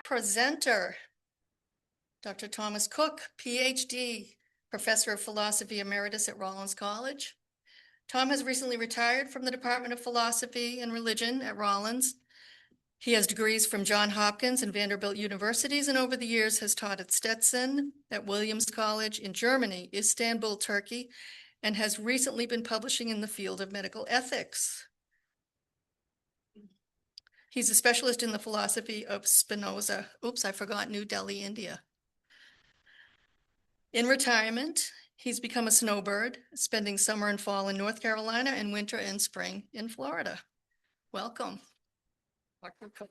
Presenter, Dr. Thomas Cook, PhD, Professor of Philosophy Emeritus at Rollins College. Tom has recently retired from the Department of Philosophy and Religion at Rollins. He has degrees from Johns Hopkins and Vanderbilt universities, and over the years has taught at Stetson, at Rollins College in Germany, Istanbul, Turkey, and has recently been publishing in the field of medical ethics. He's a specialist in the philosophy of Spinoza. Oops, I forgot New Delhi, India. In retirement, he's become a snowbird, spending summer and fall in North Carolina and winter and spring in Florida. Welcome, Dr. Cook.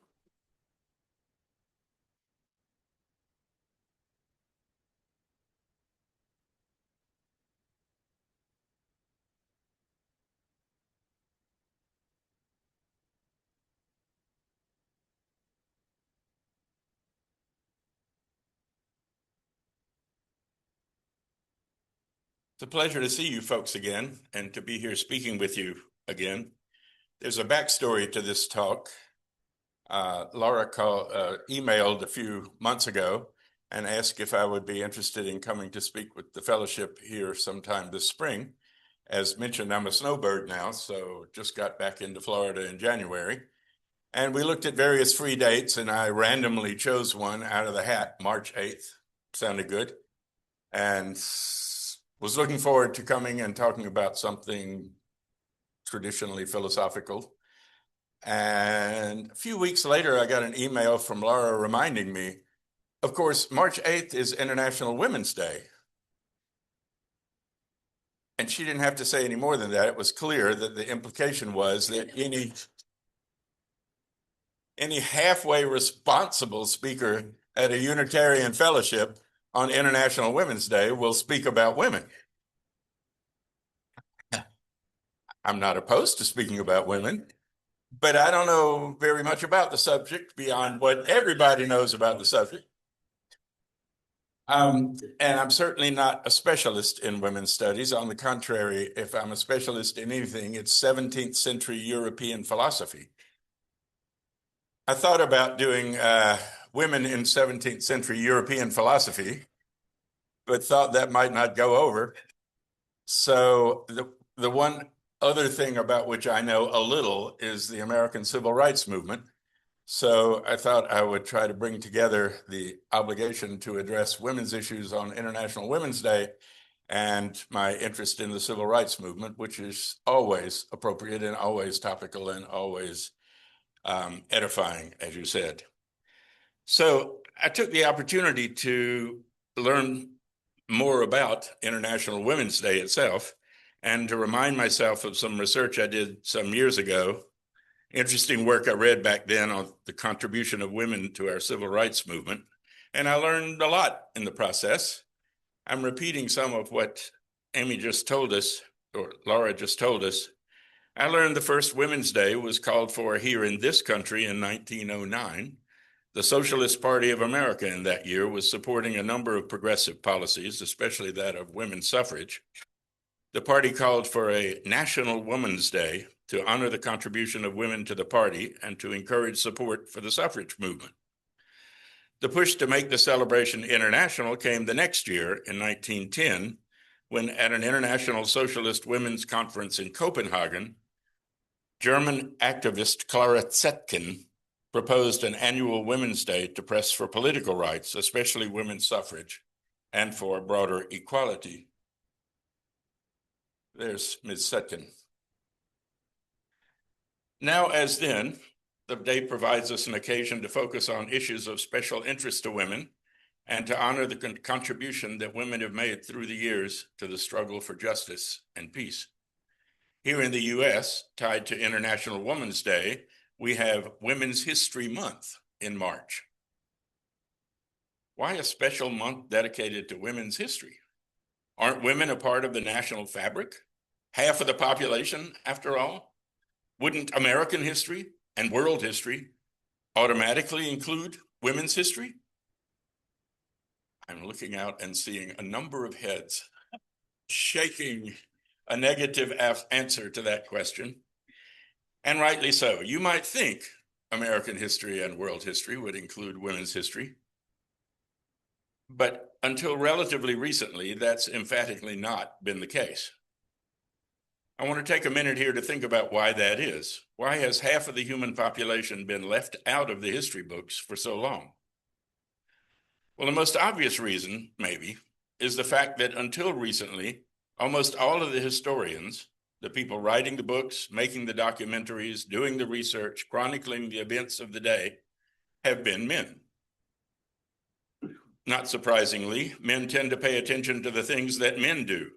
It's a pleasure to see you folks again and to be here speaking with you again. There's a backstory to this talk. Laura emailed a few months ago and asked if I would be interested in coming to speak with the fellowship here sometime this spring. As mentioned, I'm a snowbird now, so just got back into Florida in January. And we looked at various free dates, and I randomly chose one out of the hat, March 8th. Sounded good. And was looking forward to coming and talking about something traditionally philosophical. And a few weeks later, I got an email from Laura reminding me, of course, March 8th is International Women's Day. And she didn't have to say any more than that. It was clear that the implication was that any halfway responsible speaker at a Unitarian fellowship on International Women's Day will speak about women. I'm not opposed to speaking about women, but I don't know very much about the subject beyond what everybody knows about the subject. And I'm certainly not a specialist in women's studies. On the contrary, if I'm a specialist in anything, it's 17th century European philosophy. I thought about doing women in 17th century European philosophy, but thought that might not go over. So the one other thing about which I know a little is the American Civil Rights Movement. So I thought I would try to bring together the obligation to address women's issues on International Women's Day and my interest in the Civil Rights Movement, which is always appropriate and always topical and always edifying, as you said. So I took the opportunity to learn more about International Women's Day itself and to remind myself of some research I did some years ago. Interesting work I read back then on the contribution of women to our civil rights movement. And I learned a lot in the process. I'm repeating some of what Amy just told us, or Laura just told us. I learned the first Women's Day was called for here in this country in 1909. The Socialist Party of America in that year was supporting a number of progressive policies, especially that of women's suffrage. The party called for a National Women's Day to honor the contribution of women to the party and to encourage support for the suffrage movement. The push to make the celebration international came the next year in 1910, when at an International Socialist Women's Conference in Copenhagen, German activist Clara Zetkin proposed an annual Women's Day to press for political rights, especially women's suffrage, and for broader equality. There's Ms. Zetkin. Now, as then, the day provides us an occasion to focus on issues of special interest to women and to honor the contribution that women have made through the years to the struggle for justice and peace. Here in the US, tied to International Women's Day, we have Women's History Month in March. Why a special month dedicated to women's history? Aren't women a part of the national fabric? Half of the population, after all? Wouldn't American history and world history automatically include women's history? I'm looking out and seeing a number of heads. shaking a negative answer to that question, and rightly so. You might think American history and world history would include women's history, but until relatively recently, that's emphatically not been the case. I want to take a minute here to think about why that is. Why has half of the human population been left out of the history books for so long? Well, the most obvious reason, maybe, is the fact that until recently, almost all of the historians, the people writing the books, making the documentaries, doing the research, chronicling the events of the day, have been men. Not surprisingly, men tend to pay attention to the things that men do.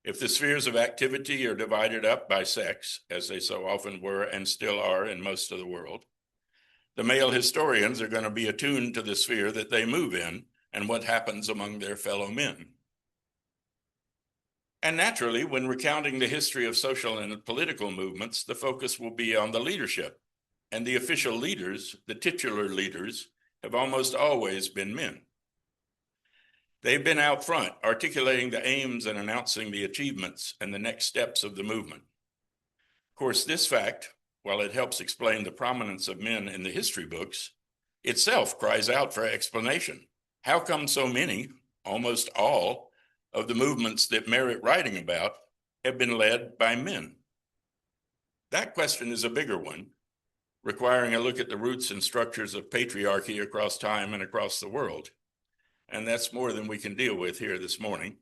If the spheres of activity are divided up by sex, as they so often were and still are in most of the world, the male historians are going to be attuned to the sphere that they move in and what happens among their fellow men. And naturally, when recounting the history of social and political movements, the focus will be on the leadership. And the official leaders, the titular leaders, have almost always been men. They've been out front, articulating the aims and announcing the achievements and the next steps of the movement. Of course, this fact, while it helps explain the prominence of men in the history books, itself cries out for explanation. How come so many, almost all, of the movements that merit writing about have been led by men? That question is a bigger one, requiring a look at the roots and structures of patriarchy across time and across the world. And that's more than we can deal with here this morning.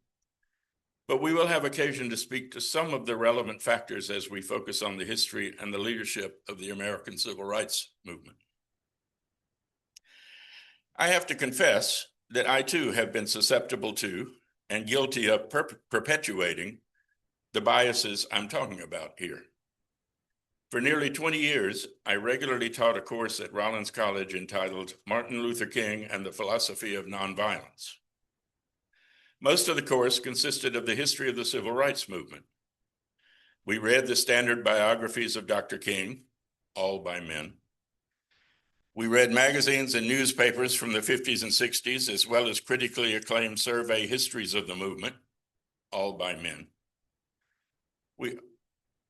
But we will have occasion to speak to some of the relevant factors as we focus on the history and the leadership of the American Civil Rights Movement. I have to confess that I too have been susceptible to and guilty of perpetuating the biases I'm talking about here. For nearly 20 years, I regularly taught a course at Rollins College entitled Martin Luther King and the Philosophy of Nonviolence. Most of the course consisted of the history of the civil rights movement. We read the standard biographies of Dr. King, all by men. We read magazines and newspapers from the 50s and 60s, as well as critically acclaimed survey histories of the movement, all by men.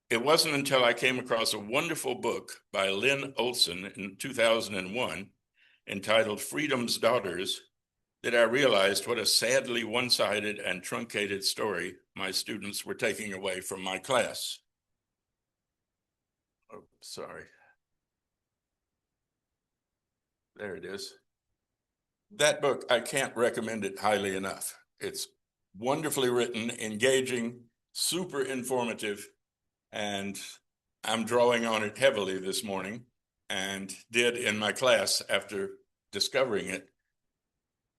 It wasn't until I came across a wonderful book by Lynn Olson in 2001 entitled Freedom's Daughters that I realized what a sadly one-sided and truncated story my students were taking away from my class. Oh, sorry. There it is. That book, I can't recommend it highly enough. It's wonderfully written, engaging, super informative, and I'm drawing on it heavily this morning and did in my class after discovering it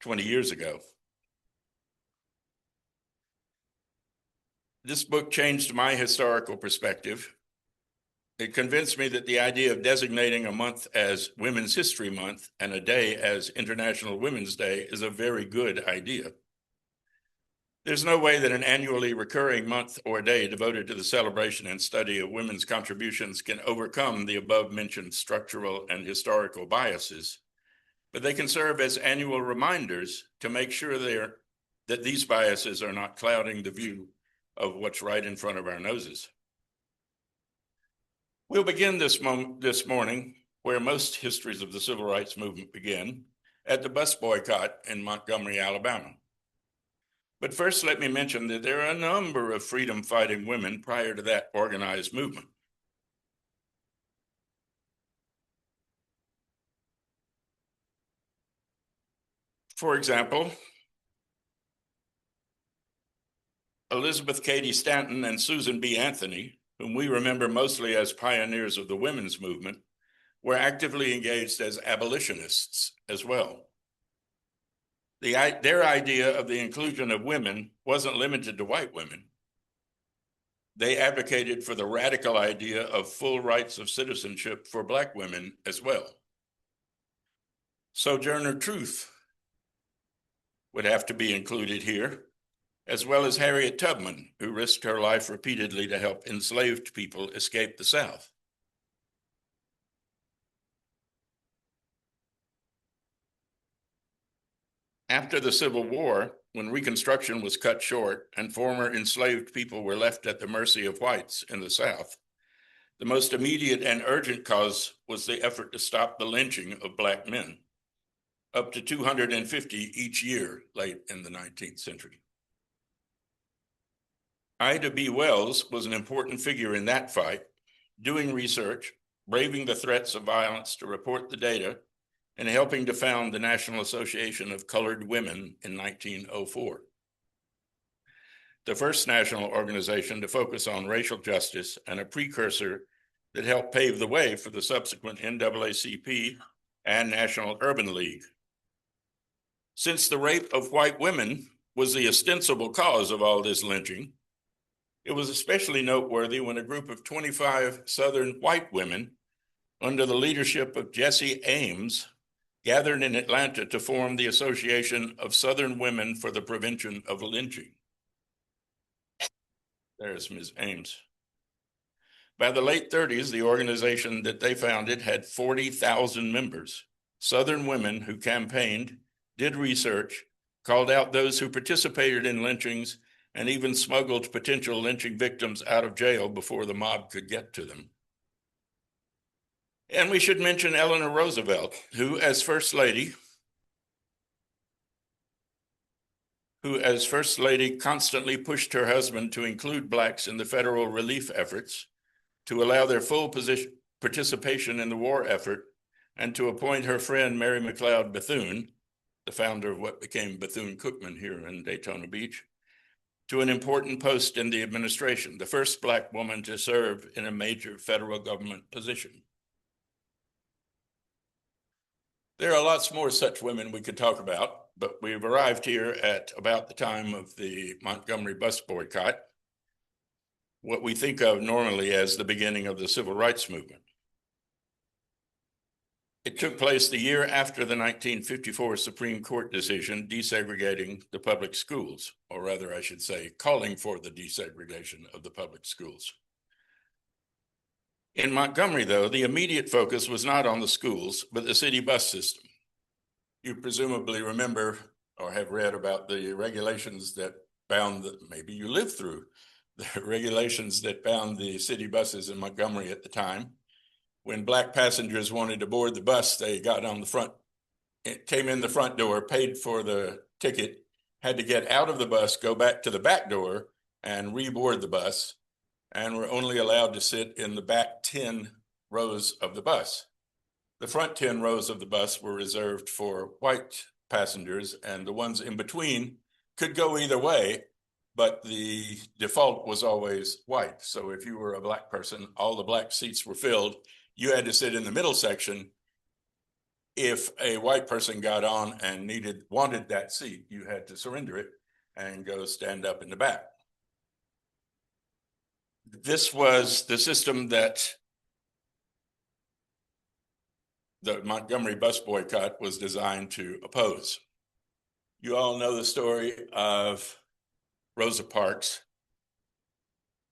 20 years ago. This book changed my historical perspective. It convinced me that the idea of designating a month as Women's History Month and a day as International Women's Day is a very good idea. There's no way that an annually recurring month or day devoted to the celebration and study of women's contributions can overcome the above-mentioned structural and historical biases, but they can serve as annual reminders to make sure that these biases are not clouding the view of what's right in front of our noses. We'll begin this morning where most histories of the civil rights movement begin, at the bus boycott in Montgomery, Alabama. But first, let me mention that there are a number of freedom-fighting women prior to that organized movement. For example, Elizabeth Cady Stanton and Susan B. Anthony, whom we remember mostly as pioneers of the women's movement, were actively engaged as abolitionists as well. Their idea of the inclusion of women wasn't limited to white women. They advocated for the radical idea of full rights of citizenship for Black women as well. Sojourner Truth would have to be included here, as well as Harriet Tubman, who risked her life repeatedly to help enslaved people escape the South. After the Civil War, when Reconstruction was cut short and former enslaved people were left at the mercy of whites in the South, the most immediate and urgent cause was the effort to stop the lynching of Black men, up to 250 each year late in the 19th century. Ida B. Wells was an important figure in that fight, doing research, braving the threats of violence to report the data, and helping to found the National Association of Colored Women in 1904. The first national organization to focus on racial justice and a precursor that helped pave the way for the subsequent NAACP and National Urban League. Since the rape of white women was the ostensible cause of all this lynching, it was especially noteworthy when a group of 25 Southern white women, under the leadership of Jessie Ames, gathered in Atlanta to form the Association of Southern Women for the Prevention of Lynching. There's Ms. Ames. By the late 30s, the organization that they founded had 40,000 members, Southern women who campaigned, did research, called out those who participated in lynchings, and even smuggled potential lynching victims out of jail before the mob could get to them. And we should mention Eleanor Roosevelt, who as First Lady constantly pushed her husband to include Blacks in the federal relief efforts, to allow their full participation in the war effort, and to appoint her friend Mary McLeod Bethune, the founder of what became Bethune-Cookman here in Daytona Beach, to an important post in the administration, the first Black woman to serve in a major federal government position. There are lots more such women we could talk about, but we've arrived here at about the time of the Montgomery bus boycott, what we think of normally as the beginning of the civil rights movement. It took place the year after the 1954 Supreme Court decision desegregating the public schools, or rather I should say, calling for the desegregation of the public schools. In Montgomery, though, the immediate focus was not on the schools, but the city bus system. You presumably remember or have read about the regulations that bound, maybe you lived through, the regulations that bound the city buses in Montgomery at the time. When Black passengers wanted to board the bus, they got on the front, came in the front door, paid for the ticket, had to get out of the bus, go back to the back door and reboard the bus, and were only allowed to sit in the back 10 rows of the bus. The front 10 rows of the bus were reserved for white passengers, and the ones in between could go either way, but the default was always white. So if you were a Black person, all the Black seats were filled. You had to sit in the middle section. If a white person got on and wanted that seat, you had to surrender it and go stand up in the back. This was the system that the Montgomery bus boycott was designed to oppose. You all know the story of Rosa Parks.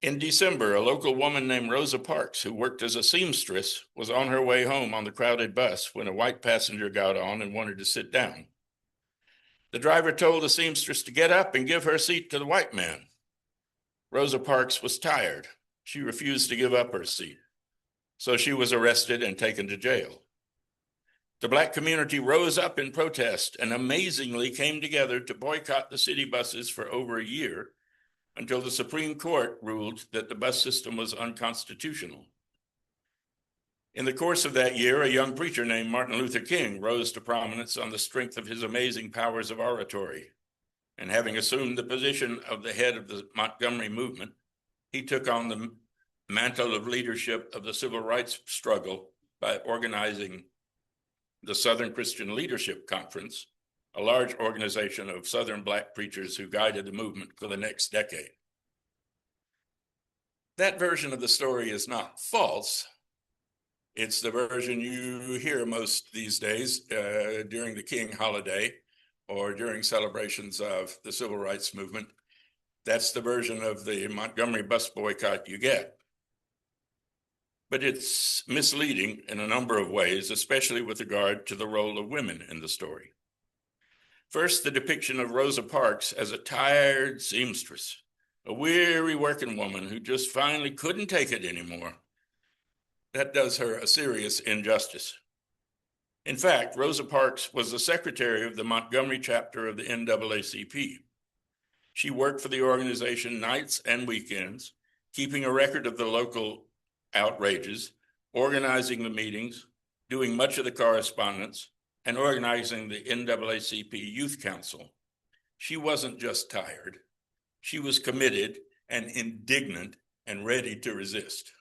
In December, a local woman named Rosa Parks, who worked as a seamstress, was on her way home on the crowded bus when a white passenger got on and wanted to sit down. The driver told the seamstress to get up and give her seat to the white man. Rosa Parks was tired. She refused to give up her seat, so she was arrested and taken to jail. The Black community rose up in protest and amazingly came together to boycott the city buses for over a year, until the Supreme Court ruled that the bus system was unconstitutional. In the course of that year, a young preacher named Martin Luther King rose to prominence on the strength of his amazing powers of oratory. And having assumed the position of the head of the Montgomery movement, he took on the mantle of leadership of the civil rights struggle by organizing the Southern Christian Leadership Conference, a large organization of Southern Black preachers who guided the movement for the next decade. That version of the story is not false. It's the version you hear most these days during the King holiday or during celebrations of the civil rights movement. That's the version of the Montgomery bus boycott you get. But it's misleading in a number of ways, especially with regard to the role of women in the story. First, the depiction of Rosa Parks as a tired seamstress, a weary working woman who just finally couldn't take it anymore. That does her a serious injustice. In fact, Rosa Parks was the secretary of the Montgomery chapter of the NAACP. She worked for the organization nights and weekends, keeping a record of the local outrages, organizing the meetings, doing much of the correspondence, and organizing the NAACP Youth Council. She wasn't just tired. She was committed and indignant and ready to resist.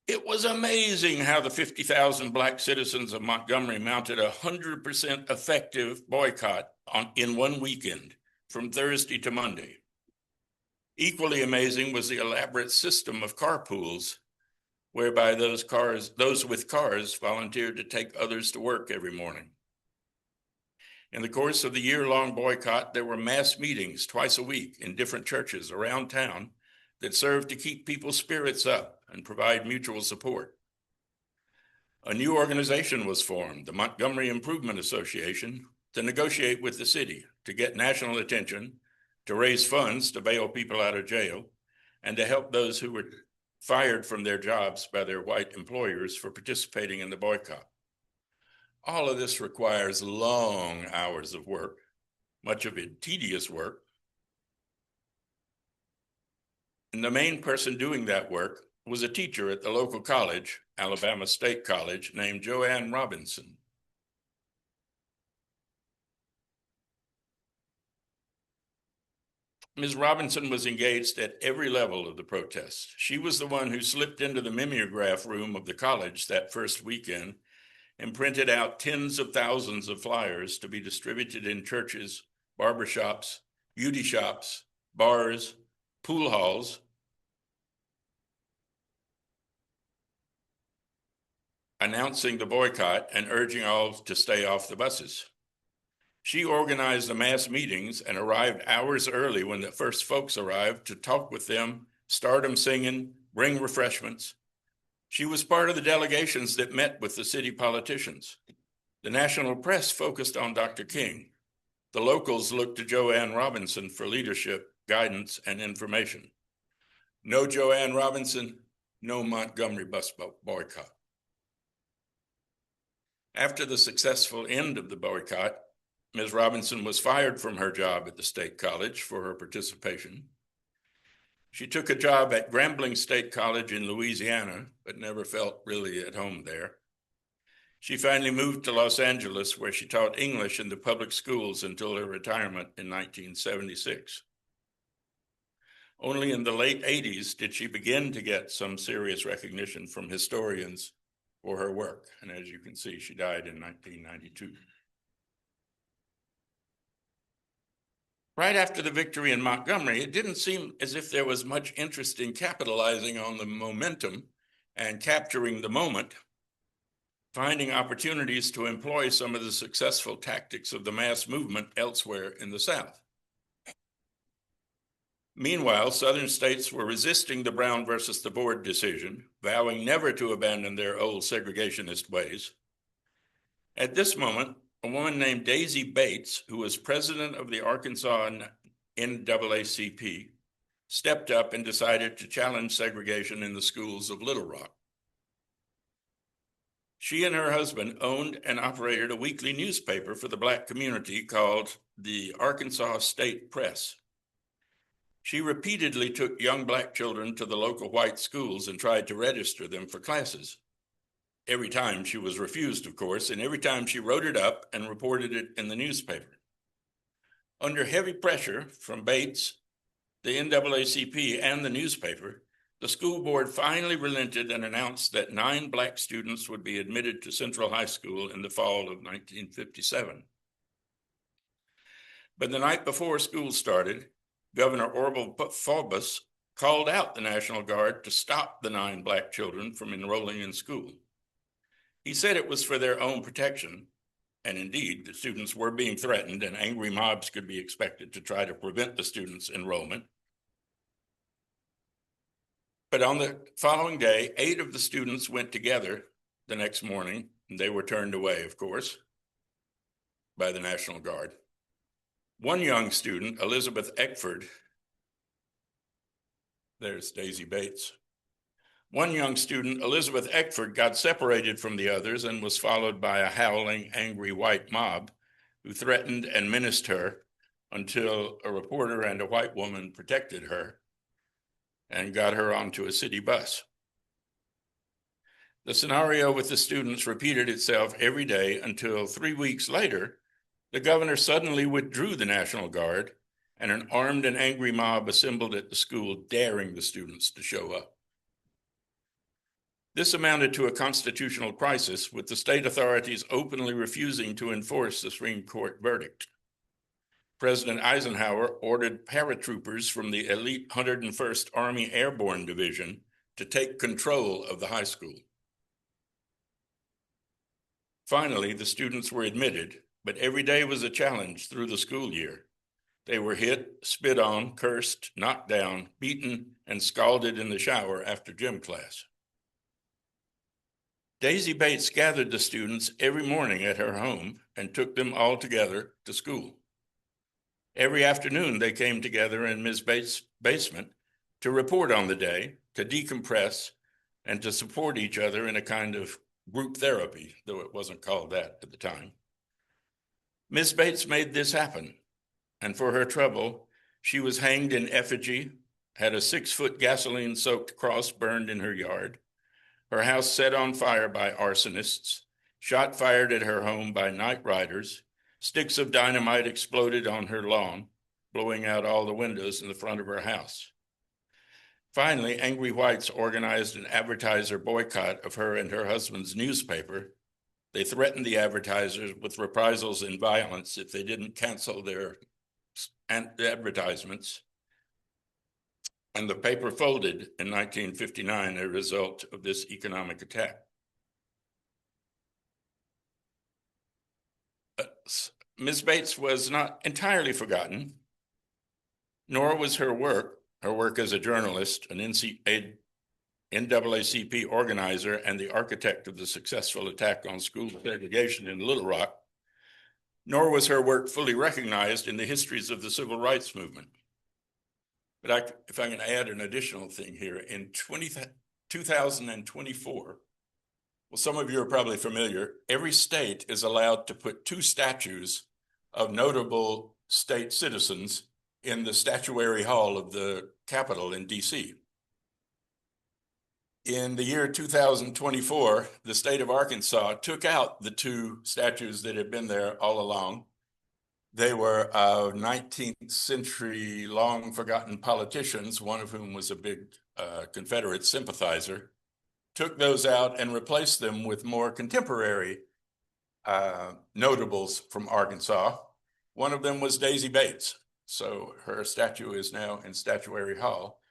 It was amazing how the 50,000 Black citizens of Montgomery mounted a 100% effective boycott in one weekend, from Thursday to Monday. Equally amazing was the elaborate system of carpools, whereby those with cars volunteered to take others to work every morning. In the course of the year-long boycott, there were mass meetings twice a week in different churches around town that served to keep people's spirits up and provide mutual support. A new organization was formed, the Montgomery Improvement Association, to negotiate with the city, to get national attention, to raise funds to bail people out of jail, and to help those who were fired from their jobs by their white employers for participating in the boycott. All of this requires long hours of work, much of it tedious work. And the main person doing that work was a teacher at the local college, Alabama State College, named Joanne Robinson. Ms. Robinson was engaged at every level of the protest. She was the one who slipped into the mimeograph room of the college that first weekend and printed out tens of thousands of flyers to be distributed in churches, barbershops, beauty shops, bars, pool halls, announcing the boycott and urging all to stay off the buses. She organized the mass meetings and arrived hours early when the first folks arrived to talk with them, start them singing, bring refreshments. She was part of the delegations that met with the city politicians. The national press focused on Dr. King. The locals looked to Joanne Robinson for leadership, guidance, and information. No Joanne Robinson, no Montgomery bus boycott. After the successful end of the boycott, Ms. Robinson was fired from her job at the State College for her participation. She took a job at Grambling State College in Louisiana, but never felt really at home there. She finally moved to Los Angeles, where she taught English in the public schools until her retirement in 1976. Only in the late 80s did she begin to get some serious recognition from historians for her work. And as you can see, she died in 1992. Right after the victory in Montgomery, it didn't seem as if there was much interest in capitalizing on the momentum and capturing the moment, finding opportunities to employ some of the successful tactics of the mass movement elsewhere in the South. Meanwhile, Southern states were resisting the Brown versus the Board decision, vowing never to abandon their old segregationist ways. At this moment, a woman named Daisy Bates, who was president of the Arkansas NAACP, stepped up and decided to challenge segregation in the schools of Little Rock. She and her husband owned and operated a weekly newspaper for the Black community called the Arkansas State Press. She repeatedly took young Black children to the local white schools and tried to register them for classes. Every time she was refused, of course, and every time she wrote it up and reported it in the newspaper. Under heavy pressure from Bates, the NAACP, and the newspaper, the school board finally relented and announced that 9 Black students would be admitted to Central High School in the fall of 1957. But the night before school started, Governor Orville Faubus called out the National Guard to stop the 9 Black children from enrolling in school. He said it was for their own protection, and indeed, the students were being threatened and angry mobs could be expected to try to prevent the students' enrollment. But on the following day, 8 of the students went together the next morning, and they were turned away, of course. by the National Guard. One young student, Elizabeth Eckford, there's Daisy Bates. One young student, Elizabeth Eckford, got separated from the others and was followed by a howling, angry white mob who threatened and menaced her until a reporter and a white woman protected her and got her onto a city bus. The scenario with the students repeated itself every day until 3 weeks later, the governor suddenly withdrew the National Guard and an armed and angry mob assembled at the school, daring the students to show up. This amounted to a constitutional crisis, with the state authorities openly refusing to enforce the Supreme Court verdict. President Eisenhower ordered paratroopers from the elite 101st Army Airborne Division to take control of the high school. Finally, the students were admitted, but every day was a challenge through the school year. They were hit, spit on, cursed, knocked down, beaten, and scalded in the shower after gym class. Daisy Bates gathered the students every morning at her home and took them all together to school. Every afternoon, they came together in Ms. Bates' basement to report on the day, to decompress, and to support each other in a kind of group therapy, though it wasn't called that at the time. Ms. Bates made this happen, and for her trouble, she was hanged in effigy, had a 6-foot gasoline-soaked cross burned in her yard, her house set on fire by arsonists, shot fired at her home by night riders, sticks of dynamite exploded on her lawn, blowing out all the windows in the front of her house. Finally, angry whites organized an advertiser boycott of her and her husband's newspaper. They threatened the advertisers with reprisals and violence if they didn't cancel their advertisements. And the paper folded in 1959 as a result of this economic attack. Ms. Bates was not entirely forgotten, nor was her work as a journalist, an NAACP organizer, and the architect of the successful attack on school segregation in Little Rock, nor was her work fully recognized in the histories of the civil rights movement. But if I can add an additional thing here, in 2024, well, some of you are probably familiar, every state is allowed to put 2 statues of notable state citizens in the statuary hall of the Capitol in DC. In the year 2024, the state of Arkansas took out the 2 statues that had been there all along. They were 19th century long forgotten politicians, one of whom was a big Confederate sympathizer, took those out and replaced them with more contemporary notables from Arkansas. One of them was Daisy Bates. So her statue is now in Statuary Hall.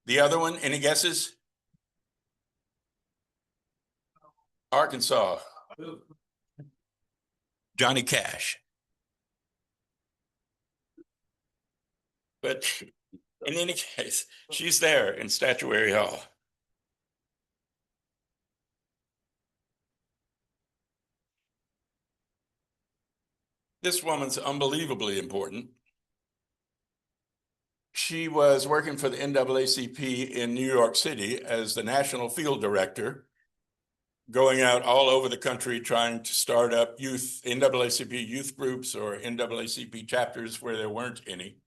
The other one, any guesses? Arkansas. Johnny Cash. But in any case, she's there in Statuary Hall. This woman's unbelievably important. She was working for the NAACP in New York City as the national field director, going out all over the country trying to start up NAACP youth groups or NAACP chapters where there weren't any.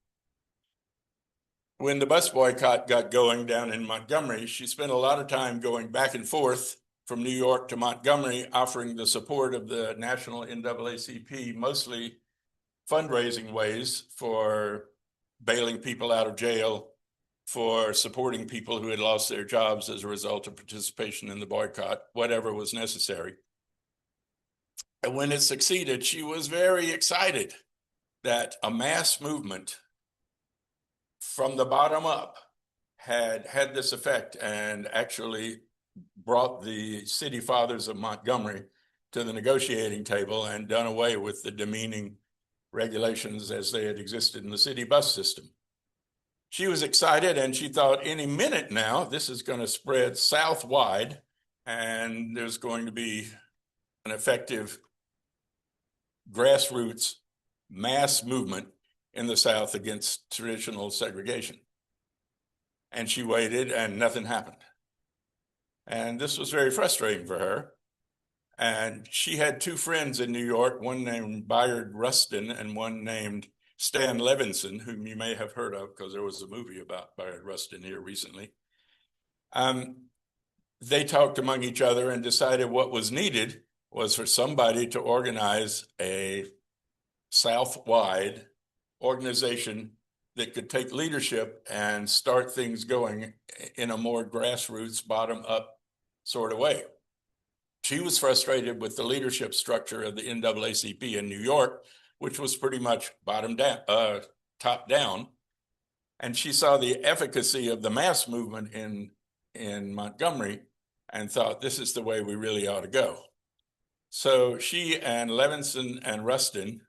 When the bus boycott got going down in Montgomery, she spent a lot of time going back and forth from New York to Montgomery, offering the support of the national NAACP, mostly fundraising ways for bailing people out of jail, for supporting people who had lost their jobs as a result of participation in the boycott, whatever was necessary. And when it succeeded, she was very excited that a mass movement from the bottom up had this effect and actually brought the city fathers of Montgomery to the negotiating table and done away with the demeaning regulations as they had existed in the city bus system. She was excited and she thought any minute now, this is going to spread southwide and there's going to be an effective grassroots mass movement in the South against traditional segregation. And she waited and nothing happened. And this was very frustrating for her. And she had two friends in New York, one named Bayard Rustin and one named Stan Levinson, whom you may have heard of because there was a movie about Bayard Rustin here recently. They talked among each other and decided what was needed was for somebody to organize a South-wide organization that could take leadership and start things going in a more grassroots, bottom-up sort of way. She was frustrated with the leadership structure of the NAACP in New York, which was pretty much top down. And she saw the efficacy of the mass movement in Montgomery and thought, this is the way we really ought to go. So she and Levinson and Rustin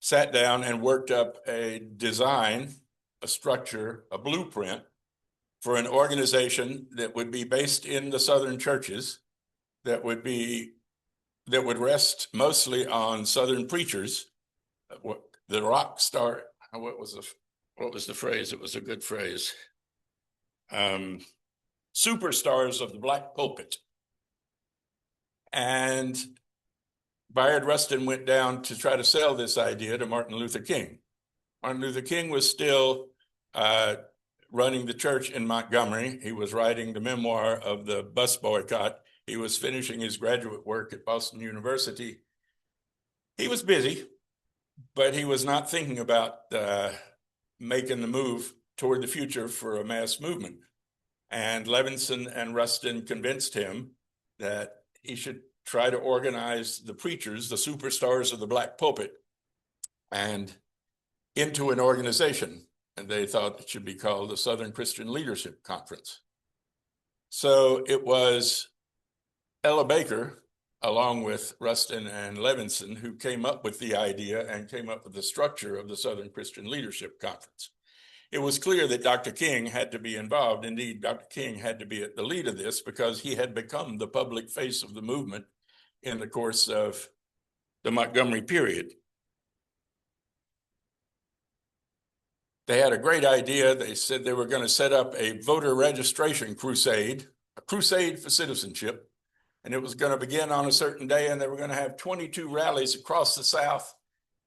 sat down and worked up a design, a structure, a blueprint for an organization that would be based in the Southern churches, that would rest mostly on Southern preachers. The rock star, what was the phrase? It was a good phrase. Superstars of the black pulpit. And Bayard Rustin went down to try to sell this idea to Martin Luther King. Martin Luther King was still running the church in Montgomery. He was writing the memoir of the bus boycott. He was finishing his graduate work at Boston University. He was busy, but he was not thinking about making the move toward the future for a mass movement. And Levinson and Rustin convinced him that he should try to organize the preachers, the superstars of the black pulpit, and into an organization. And they thought it should be called the Southern Christian Leadership Conference. So it was Ella Baker, along with Rustin and Levinson, who came up with the idea and came up with the structure of the Southern Christian Leadership Conference. It was clear that Dr. King had to be involved. Indeed, Dr. King had to be at the lead of this because he had become the public face of the movement in the course of the Montgomery period. They had a great idea. They said they were going to set up a voter registration crusade, a crusade for citizenship, and it was going to begin on a certain day, and they were going to have 22 rallies across the South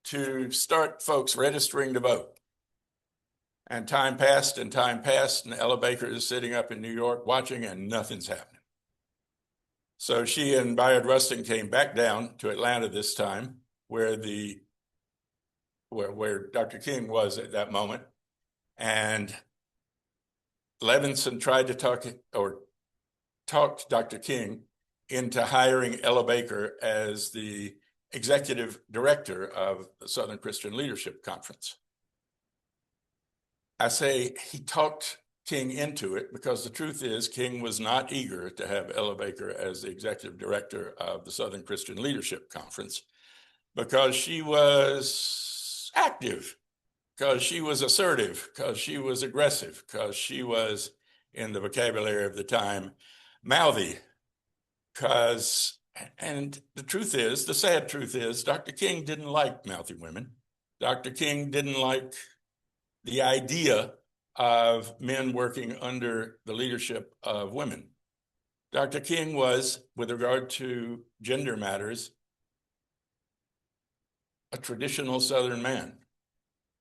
to start folks registering to vote. And time passed, and Ella Baker is sitting up in New York watching, and nothing's happening. So she and Bayard Rustin came back down to Atlanta this time, where Dr. King was at that moment. And Levinson tried to talk Dr. King into hiring Ella Baker as the executive director of the Southern Christian Leadership Conference. I say he talked King into it because the truth is King was not eager to have Ella Baker as the executive director of the Southern Christian Leadership Conference because she was active, because she was assertive, because she was aggressive, because she was, in the vocabulary of the time, mouthy. And the sad truth is, Dr. King didn't like mouthy women. Dr. King didn't like the idea of men working under the leadership of women. Dr. King was, with regard to gender matters, a traditional Southern man.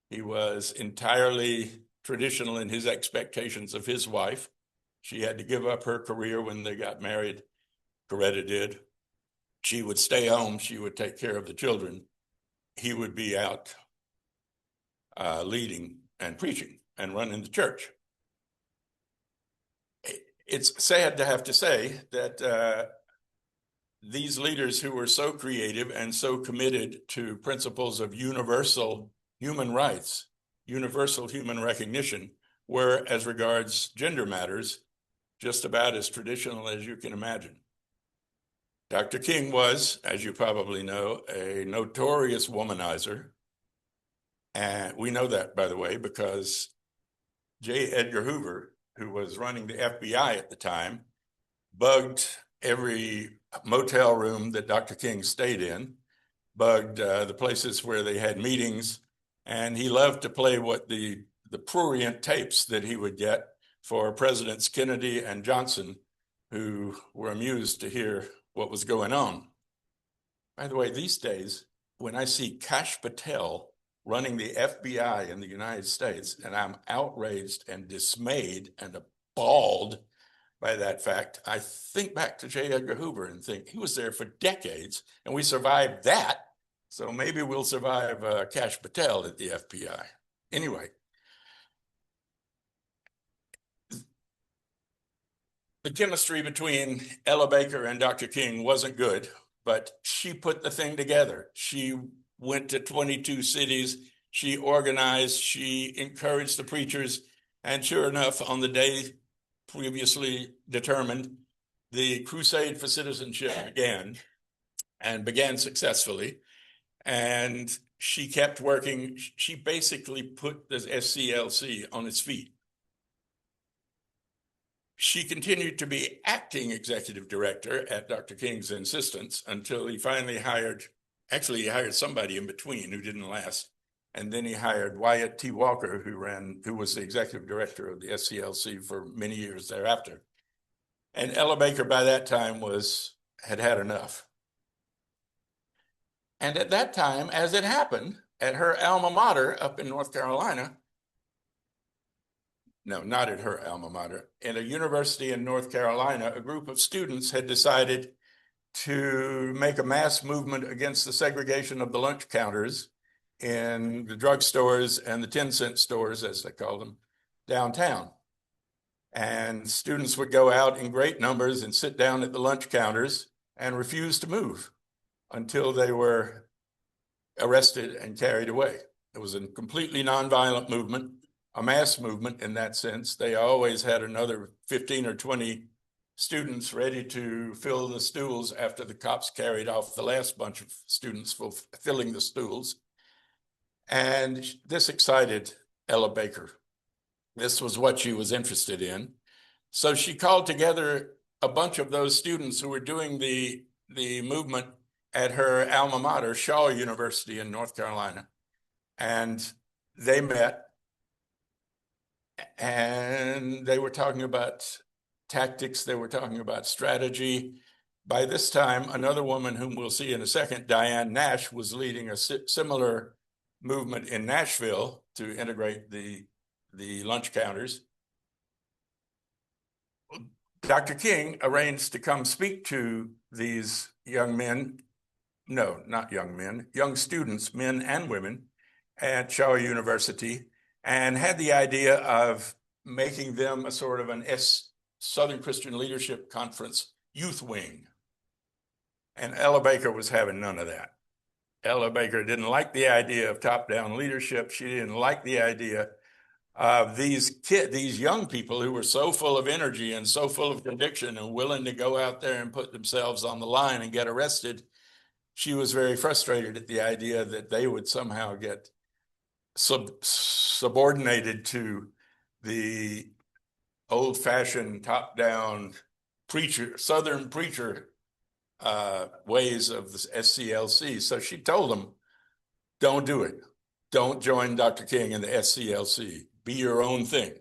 He was entirely traditional in his expectations of his wife. She had to give up her career when they got married. Coretta did. She would stay home. She would take care of the children. He would be out leading and preaching and running the church. It's sad to have to say that these leaders who were so creative and so committed to principles of universal human rights, universal human recognition, were, as regards gender matters, just about as traditional as you can imagine. Dr. King was, as you probably know, a notorious womanizer. And we know that, by the way, because J. Edgar Hoover, who was running the FBI at the time, bugged every motel room that Dr. King stayed in bugged the places where they had meetings, and he loved to play what the prurient tapes that he would get for Presidents Kennedy and Johnson, who were amused to hear what was going on. By the way, these days, when I see Kash Patel running the FBI in the United States, and I'm outraged and dismayed and appalled by that fact, I think back to J. Edgar Hoover and think he was there for decades, and we survived that. So maybe we'll survive Kash Patel at the FBI. Anyway, the chemistry between Ella Baker and Dr. King wasn't good, but she put the thing together. She went to 22 cities. She organized, she encouraged the preachers, and sure enough, on the day previously determined, the crusade for citizenship began, and began successfully. And she kept working. She basically put the SCLC on its feet. She continued to be acting executive director at Dr. King's insistence until he finally hired somebody in between who didn't last. And then he hired Wyatt T. Walker, who was the executive director of the SCLC for many years thereafter. And Ella Baker by that time had had enough. And at that time, as it happened, at her alma mater up in North Carolina, no, not at her alma mater, in a university in North Carolina, a group of students had decided to make a mass movement against the segregation of the lunch counters in the drugstores and the 10-cent stores, as they call them, downtown. And students would go out in great numbers and sit down at the lunch counters and refuse to move until they were arrested and carried away. It was a completely nonviolent movement, a mass movement in that sense. They always had another 15 or 20 students ready to fill the stools after the cops carried off the last bunch of students filling the stools. And this excited Ella Baker. This was what she was interested in. So she called together a bunch of those students who were doing the movement at her alma mater, Shaw University in North Carolina. And they met, and they were talking about tactics, they were talking about strategy. By this time, another woman whom we'll see in a second, Diane Nash, was leading a similar movement in Nashville to integrate the lunch counters. Dr. King arranged to come speak to these young men, no, not young men, young students, men and women, at Shaw University, and had the idea of making them a sort of an Southern Christian Leadership Conference youth wing. And Ella Baker was having none of that. Ella Baker didn't like the idea of top-down leadership. She didn't like the idea of these young people who were so full of energy and so full of conviction and willing to go out there and put themselves on the line and get arrested. She was very frustrated at the idea that they would somehow get subordinated to the old-fashioned top-down Southern preacher ways of the SCLC. So she told them, don't do it. Don't join Dr. King in the SCLC. Be your own thing.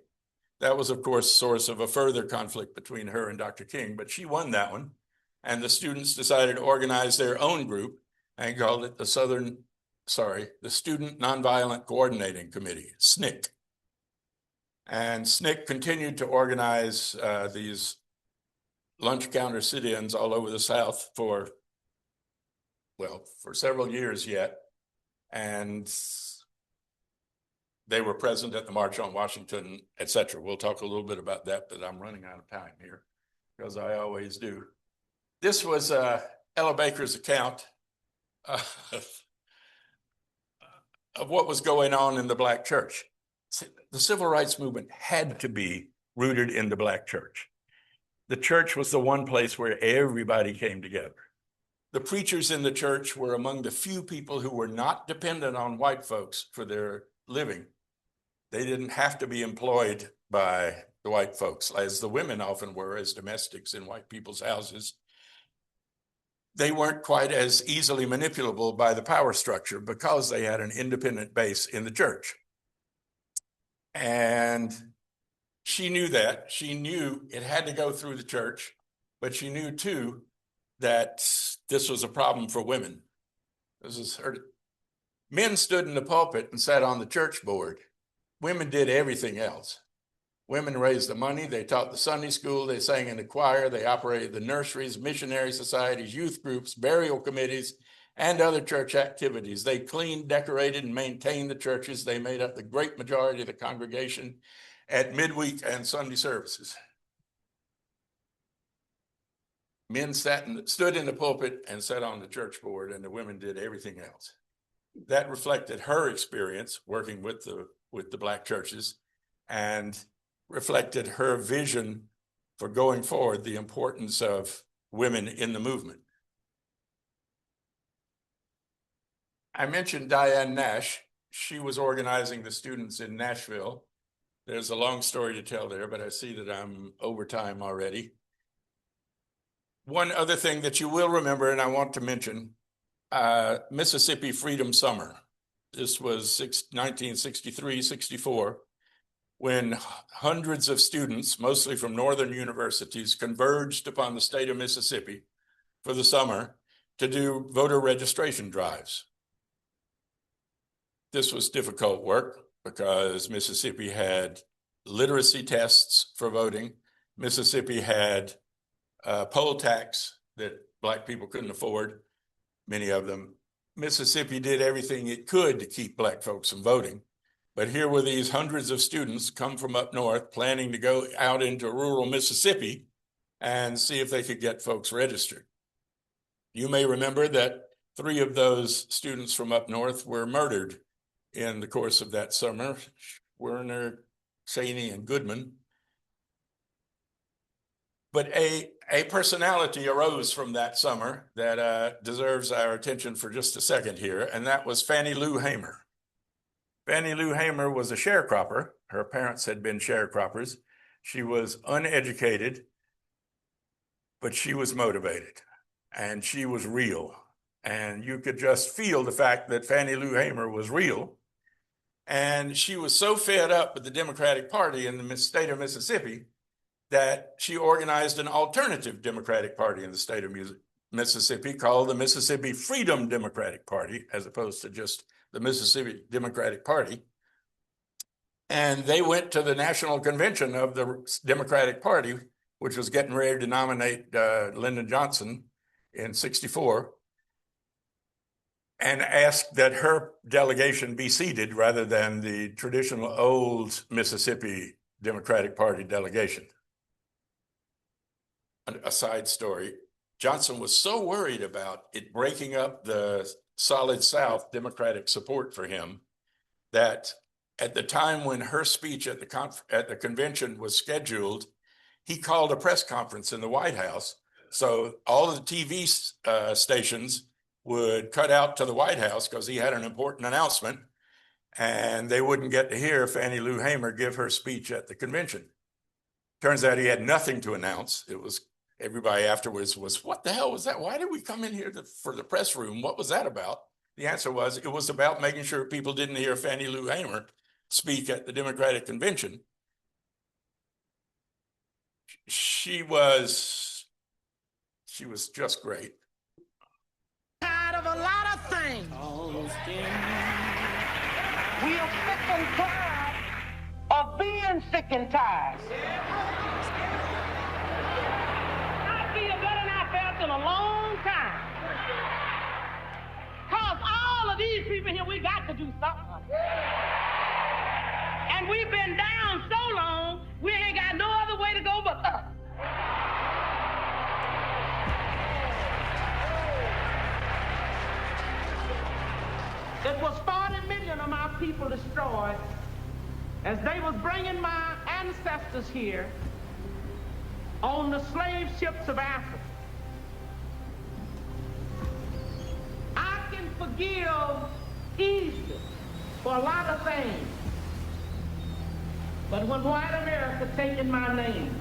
That was, of course, source of a further conflict between her and Dr. King, but she won that one. And the students decided to organize their own group and called it the Student Nonviolent Coordinating Committee, SNCC. And SNCC continued to organize these lunch counter sit-ins all over the South for several years yet. And they were present at the March on Washington, etc. We'll talk a little bit about that, but I'm running out of time here, because I always do. This was Ella Baker's account of what was going on in the Black church. The civil rights movement had to be rooted in the Black church. The church was the one place where everybody came together. The preachers in the church were among the few people who were not dependent on white folks for their living. They didn't have to be employed by the white folks, as the women often were as domestics in white people's houses. they weren't quite as easily manipulable by the power structure because they had an independent base in the church. And she knew that. She knew it had to go through the church, but she knew too that this was a problem for women. This is her. Men stood in the pulpit and sat on the church board. Women did everything else. Women raised the money, they taught the Sunday school, they sang in the choir, they operated the nurseries, missionary societies, youth groups, burial committees, and other church activities. They cleaned, decorated, and maintained the churches. They made up the great majority of the congregation at midweek and Sunday services. Men stood in the pulpit and sat on the church board, and the women did everything else. That reflected her experience working with the Black churches, and reflected her vision for going forward, the importance of women in the movement. I mentioned Diane Nash. She was organizing the students in Nashville. There's a long story to tell there, but I see that I'm over time already. One other thing that you will remember, and I want to mention, Mississippi Freedom Summer. This was 1963, 64. When hundreds of students, mostly from northern universities, converged upon the state of Mississippi for the summer to do voter registration drives. This was difficult work because Mississippi had literacy tests for voting. Mississippi had a poll tax that Black people couldn't afford, many of them. Mississippi did everything it could to keep Black folks from voting. But here were these hundreds of students come from up north planning to go out into rural Mississippi and see if they could get folks registered. You may remember that 3 of those students from up north were murdered in the course of that summer, Werner, Cheney, and Goodman. But a personality arose from that summer that deserves our attention for just a second here, and that was Fannie Lou Hamer. Fannie Lou Hamer was a sharecropper. Her parents had been sharecroppers. She was uneducated, but she was motivated, and she was real. And you could just feel the fact that Fannie Lou Hamer was real. And she was so fed up with the Democratic Party in the state of Mississippi that she organized an alternative Democratic Party in the state of Mississippi called the Mississippi Freedom Democratic Party, as opposed to just the Mississippi Democratic Party. And they went to the national convention of the Democratic Party, which was getting ready to nominate Lyndon Johnson in 64, and asked that her delegation be seated rather than the traditional old Mississippi Democratic Party delegation. A side story, Johnson was so worried about it breaking up the Solid South Democratic support for him that at the time when her speech at the convention was scheduled, he called a press conference in the White House. So all of the TV stations would cut out to the White House because he had an important announcement, and they wouldn't get to hear Fannie Lou Hamer give her speech at the convention. Turns out he had nothing to announce. It was everybody afterwards was, what the hell was that? Why did we come in here for the press room? What was that about? The answer was, it was about making sure people didn't hear Fannie Lou Hamer speak at the Democratic convention. She was just great. Tired of a lot of things. We are sick and tired of being sick and tired. I feel better than I felt in a long time. Cause all of these people here, we got to do something. And we've been down so long, we ain't got no other way to go but up. It was 40 million of my people destroyed as they was bringing my ancestors here on the slave ships of Africa. I can forgive easily for a lot of things, but when white America taken my name,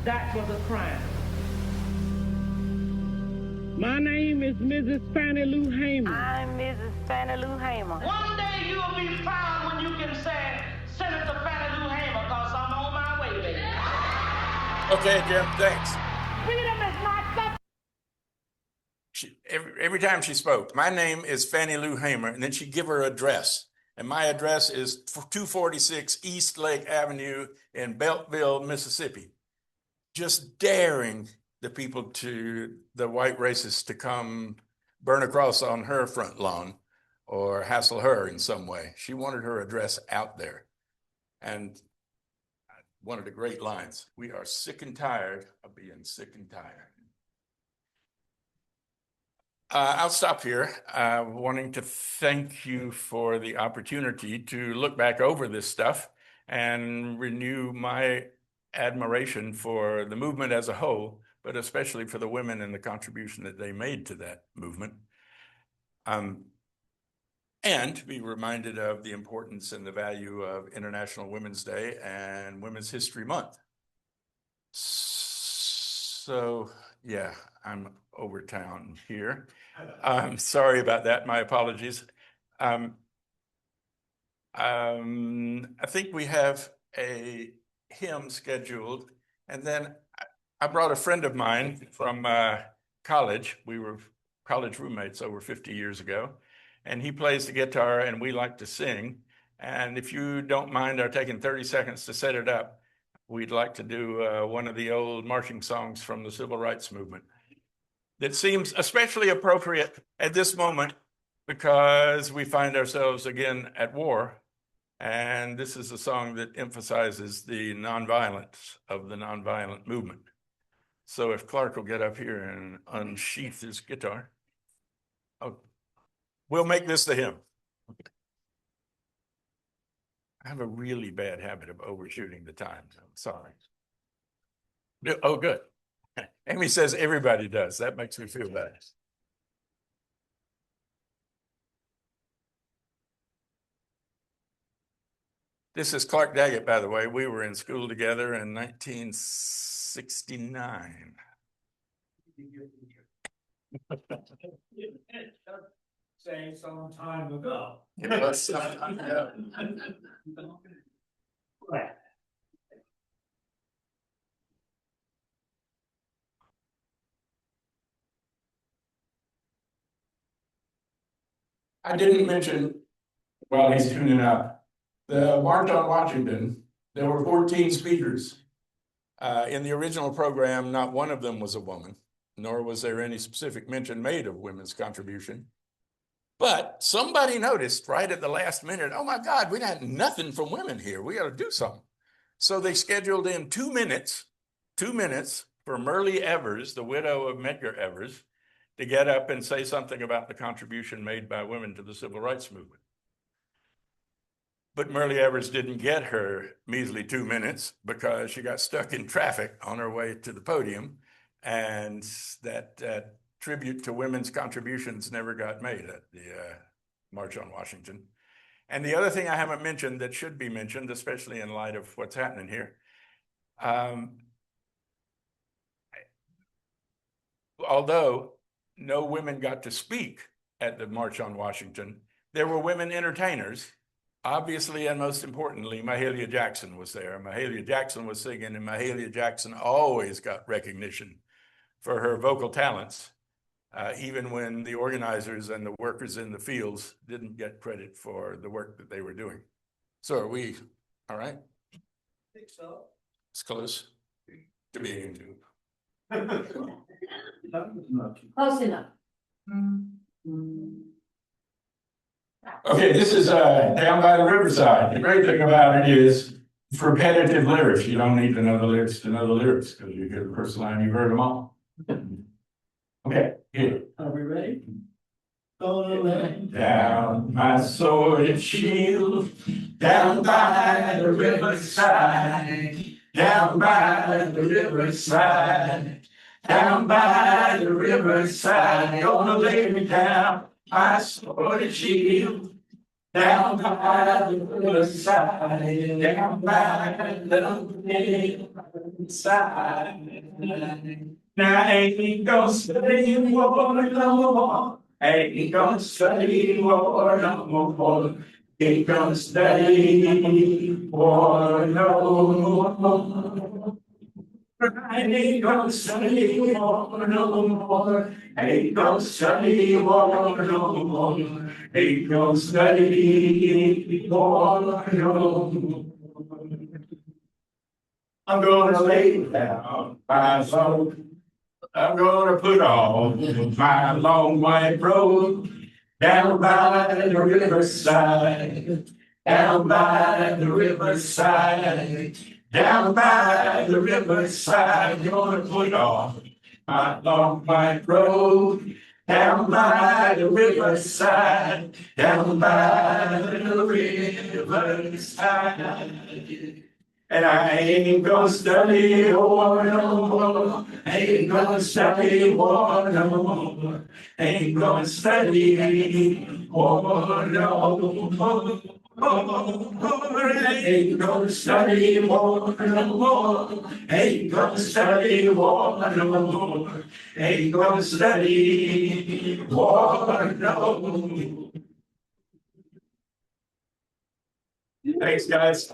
that was a crime. My name is Mrs. Fannie Lou Hamer. I'm Mrs. Fannie Lou Hamer. One day you'll be proud when you can say, Senator Fannie Lou Hamer, because I'm on my way, baby. Okay, Jim, thanks. Freedom is not something. Every time she spoke, my name is Fannie Lou Hamer, and then she'd give her address. And my address is 246 East Lake Avenue in Beltsville, Mississippi. Just daring the people the white racists to come burn a cross on her front lawn or hassle her in some way. She wanted her address out there. And one of the great lines, we are sick and tired of being sick and tired. I'll stop here, wanting to thank you for the opportunity to look back over this stuff and renew my admiration for the movement as a whole, but especially for the women and the contribution that they made to that movement. And to be reminded of the importance and the value of International Women's Day and Women's History Month. So, yeah, I'm over town here. Sorry about that. My apologies. I think we have a hymn scheduled, and then I brought a friend of mine from college. We were college roommates over 50 years ago, and he plays the guitar, and we like to sing. And if you don't mind our taking 30 seconds to set it up, we'd like to do one of the old marching songs from the Civil Rights Movement. That seems especially appropriate at this moment because we find ourselves again at war. And this is a song that emphasizes the nonviolence of the nonviolent movement. So if Clark will get up here and unsheath his guitar, we'll make this the hymn. I have a really bad habit of overshooting the time. So I'm sorry. Oh, good. Amy says everybody does. That makes me feel bad. This is Clark Daggett, by the way. We were in school together in 1969. Saying some time ago. It was some time ago. Right. I didn't mention, while he's tuning up, the March on Washington. There were 14 speakers. In the original program, not one of them was a woman, nor was there any specific mention made of women's contribution. But somebody noticed right at the last minute, oh my God, we got nothing from women here. We got to do something. So they scheduled in 2 minutes for Merle Evers, the widow of Medgar Evers, to get up and say something about the contribution made by women to the civil rights movement. But Merle Evers didn't get her measly 2 minutes because she got stuck in traffic on her way to the podium, and that tribute to women's contributions never got made at the March on Washington. And the other thing I haven't mentioned that should be mentioned, especially in light of what's happening here, although no women got to speak at the March on Washington, there were women entertainers. Obviously, and most importantly, Mahalia Jackson was there. Mahalia Jackson was singing, and Mahalia Jackson always got recognition for her vocal talents, even when the organizers and the workers in the fields didn't get credit for the work that they were doing. So are we all right? I think so. It's close to being into. Close enough. Okay, this is down by the riverside. The great thing about it is it's repetitive lyrics. You don't need to know the lyrics to know the lyrics because you hear the first line, you've heard them all. Okay, here. Are we ready? Gonna lay Down my sword and shield, down by the riverside, down by the riverside, down by the riverside, gonna lay me down my sword and shield, down by the riverside, down by the riverside. Now I ain't gonna study war no more. Ain't gonna study war no more. Ain't gonna study war no more. I ain't gonna study war no more. Ain't gonna study war no more. Ain't gonna study war no more. I'm gonna lay down my soul. I'm gonna put on my long white robe down by the riverside, down by the riverside, down by the riverside. Gonna put on my long white robe down by the riverside, down by the riverside. And I ain't gonna study war no more. Ain't gonna study war no more. Ain't gonna study war no more. Ain't gonna study war no more. Ain't gonna study war no more. Ain't gonna study war no more. Thanks, guys.